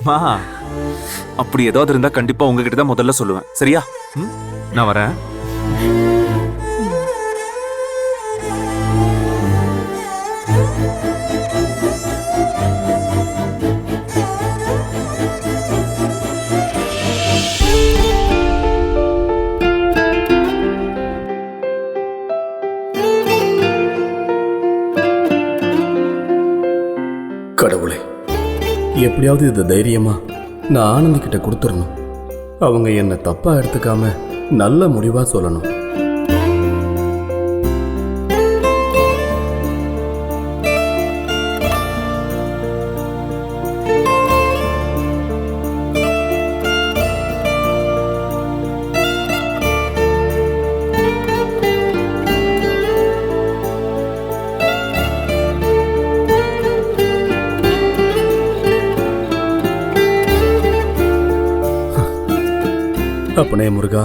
மா, அப்படி ஏதாவது இருந்தா கண்டிப்பா உங்ககிட்ட தான் முதல்ல சொல்லுவேன். சரியா? நான் வரேன். கடவுளே, எப்படியாவது இது தைரியமா நான் ஆனந்தி கிட்ட கொடுத்துடணும். அவங்க என்ன தப்பா எடுத்துக்காம நல்ல முடிவா சொல்லணும். அப்பனே முருகா,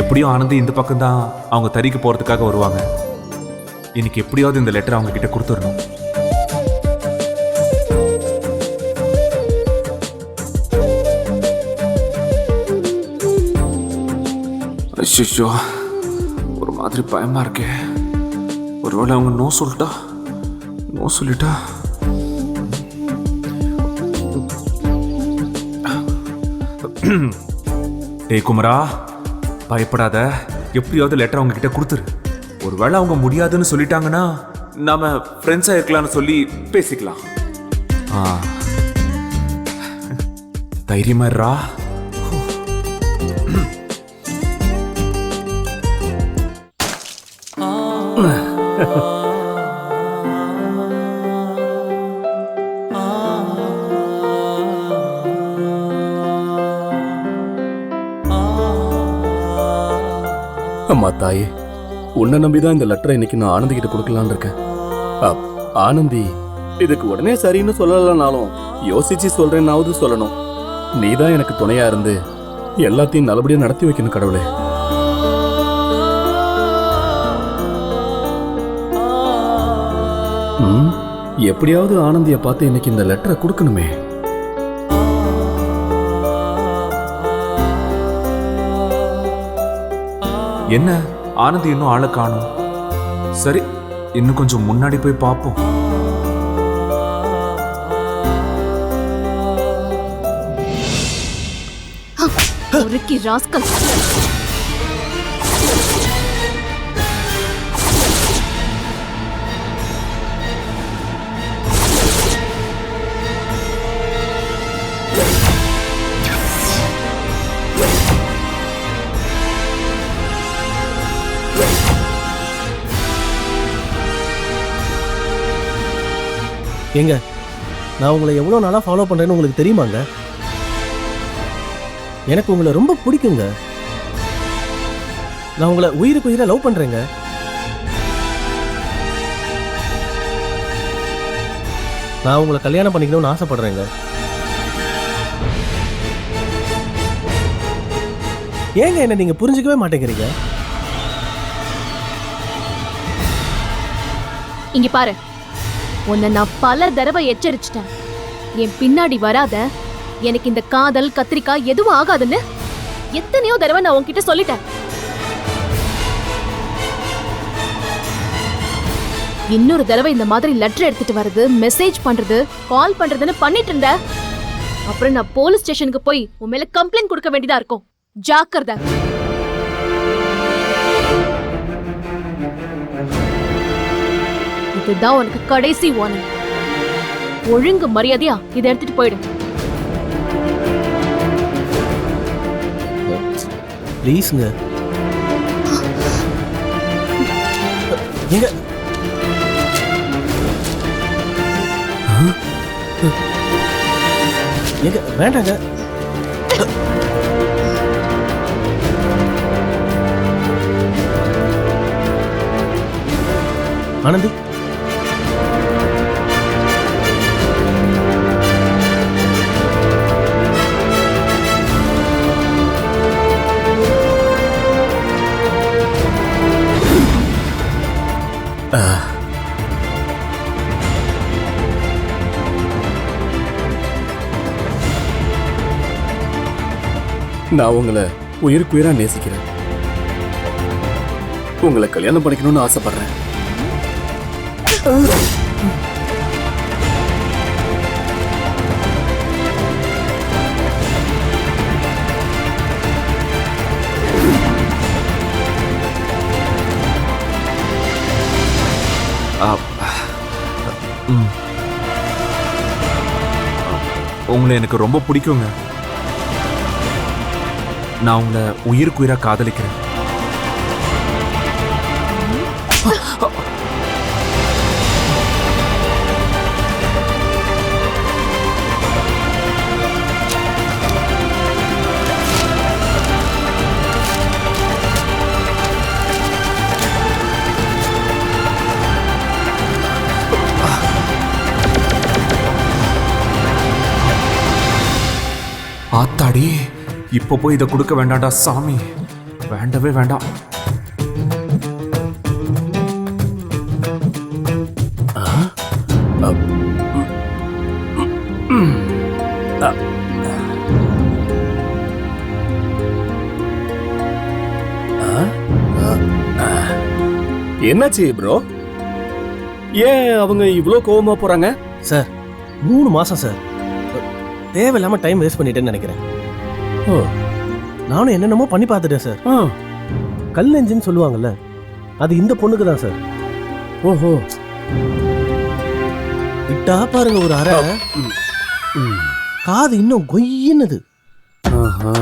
எப்படியும் ஆனந்தி இந்த பக்கம் தான் அவங்க தறிக்கு போறதுக்காக வருவாங்க. இன்னைக்கு எப்படியாவது இந்த லெட்டர் அவங்க கிட்ட கொடுத்துடணும். அச்சோ, ஒரு மாதிரி பயமா இருக்கே. ஒருவேளை அவங்க நோ சொல்லிட்டா டேய் குமரா, பயப்படாத. எப்படியாவது லெட்டர் அவங்க கிட்ட கொடுத்துரு. ஒருவேளை அவங்க முடியாதுன்னு சொல்லிட்டாங்கன்னா நாம ஃப்ரெண்ட்ஸா இருக்கலாம்னு சொல்லி பேசிக்கலாம். தைரியமா இருடா. அம்மா தாயே, உன்னை நம்பிதான் இந்த லெட்டரை இன்னைக்கு நான் ஆனந்தி கிட்ட கொடுக்கலான்னு இருக்கேன். ஆனந்தி இதுக்கு உடனே சரின்னு சொல்லலனாலும் யோசிச்சு சொல்றேன்னாவது சொல்லணும். நீதான் எனக்கு துணையா இருந்து எல்லாத்தையும் நல்லபடியா நடத்தி வைக்கணும் கடவுளே. எப்படியாவது ஆனந்திய பார்த்து இன்னைக்கு இந்த லெட்டரை கொடுக்கணுமே. என்ன ஆனந்தி இன்னும் ஆளை காணும். சரி, இன்னும் கொஞ்சம் முன்னாடி போய் பார்ப்போம். ஒருக்கி ராஸ்கல். ஏங்க, நான் உங்களை எவ்வளோ நாளாக ஃபாலோ பண்ணுறேன்னு உங்களுக்கு தெரியுமாங்க? எனக்கு உங்களை ரொம்ப பிடிக்குங்க. நான் உங்களை உயிருக்கு உயிரை லவ் பண்ணுறேங்க. நான் உங்களை கல்யாணம் பண்ணிக்கணும்னு ஆசைப்படுறேங்க. ஏங்க என்ன நீங்கள் புரிஞ்சுக்கவே மாட்டேங்கிறீங்க? இங்க பாரு, உன்னை நான் பல தடவை எச்சரிச்சிட்டேன். என் பின்னாடி வராத, எனக்கு இந்த காதல் கத்திரிக்காய் எதுவும் ஆகாதுன்னு எத்தனையோ தடவை நான் உன்கிட்ட சொல்லிட்டேன். இன்னொரு தடவை இந்த மாதிரி லெட்டர் எடுத்துட்டு வர்றது, மெசேஜ் பண்றது, கால் பண்றதுன்னு பண்ணிட்டு இருந்த, அப்புறம் நான் போலீஸ் ஸ்டேஷனுக்கு போய் உன் மேல கம்ப்ளைண்ட் கொடுக்க வேண்டியதா இருக்கும். ஜாக்கிரதை. இதுதான் உனக்கு கடைசி வார்னிங். ஒழுங்கு மரியாதையா இதை எடுத்துட்டு போயிடு. ப்ளீஸ்ங்க. எங்க எங்க வேண்டாங்க. ஆனந்தி, நான் உங்களை உயிருக்குயிரா நேசிக்கிறேன். உங்களை கல்யாணம் பண்ணிக்கணும்னு ஆசைப்படுறேன். உங்களை எனக்கு ரொம்ப பிடிக்குங்க. நான் உங்களை உயிருக்குயிரா காதலிக்கிறேன். ஆத்தாடி, இப்ப போய் இதை கொடுக்க வேண்டாம்டா சாமி. வேண்டவே வேண்டாம். என்னாச்சு ப்ரோ? ஏன் அவங்க இவ்ளோ கோவமா போறாங்க? சார் 3 மாசம் சார், தேவையில்லாம டைம் வேஸ்ட் பண்ணிட்டேன்னு நினைக்கிறேன். ஓ, நானும் என்னென்னமோ பண்ணி பார்த்துட்டேன் சார். ஆ, கல் நெஞ்சுன்னு சொல்லுவாங்கல்ல, அது இந்த பொண்ணுக்கு தான் சார். ஓஹோ, விட்டா பாருங்க ஒரு அரை, காது இன்னும் கொய்யின்னுது. ஆஹா.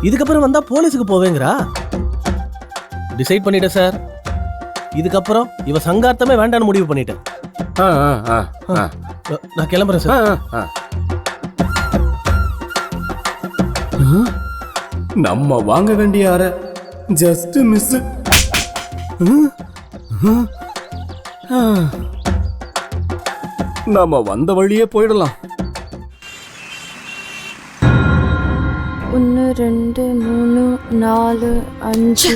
இதுக்கப்புறம் வந்தா போலீஸுக்கு போவேங்கிறா. டிசைட் பண்ணிட்டேன் சார். இதுக்கப்புறம் இவ சங்கார்த்தமே வேண்டான்னு முடிவு பண்ணிட்டேன். ஆ, ஆ, ஆ, ஆ. நான் கிளம்புறேன் ஆ, சார். ஆ. நம்ம வாங்க வேண்டிய அறை ஜஸ்ட் மிஸ். நாம வந்த வழியே போயிடலாம். 1 2 3 4 5.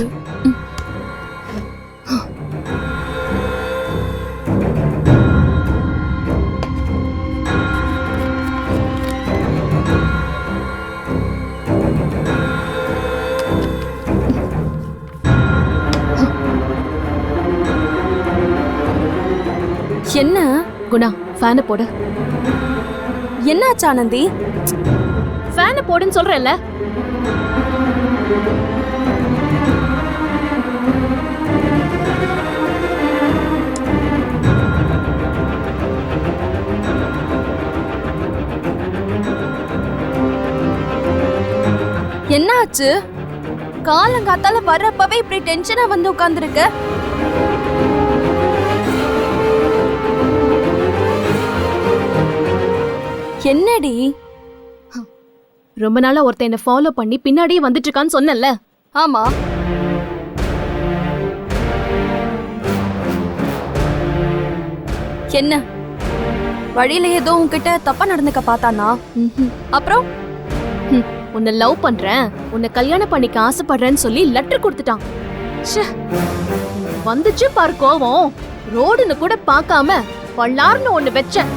என்ன குணா, ஃபேனை போடு. என்னாச்சு ஆனந்தி? ஃபேனை போடுன்னு சொல்றேன்ல. என்னாச்சு? காலங்காத்தால வர்றப்பவே இப்படி டென்ஷனா வந்து உட்கார்ந்துருக்க. என்னடி? ரொம்ப நாளா ஒருத்தன் என்ன ஃபாலோ பண்ணி பின்னாடியே வந்துட்டு இருக்கான்னு சொன்னேன்ல. ஆமா. என்ன வழியில ஏதோ உன்கிட்ட தப்பா நடந்துக்க பார்த்தானா? அப்புறம் உன்னை லவ் பண்றேன், உன்னை கல்யாணம் பண்ணிக்க ஆசைப்படுறேன்னு சொல்லி லெட்டர் கொடுத்துட்டான். ச்சே, வந்துச்சு பாரு கோவம். ரோடுன்னு கூட பார்க்காம பல்லார்னு ஒண்ணு வச்சேன்.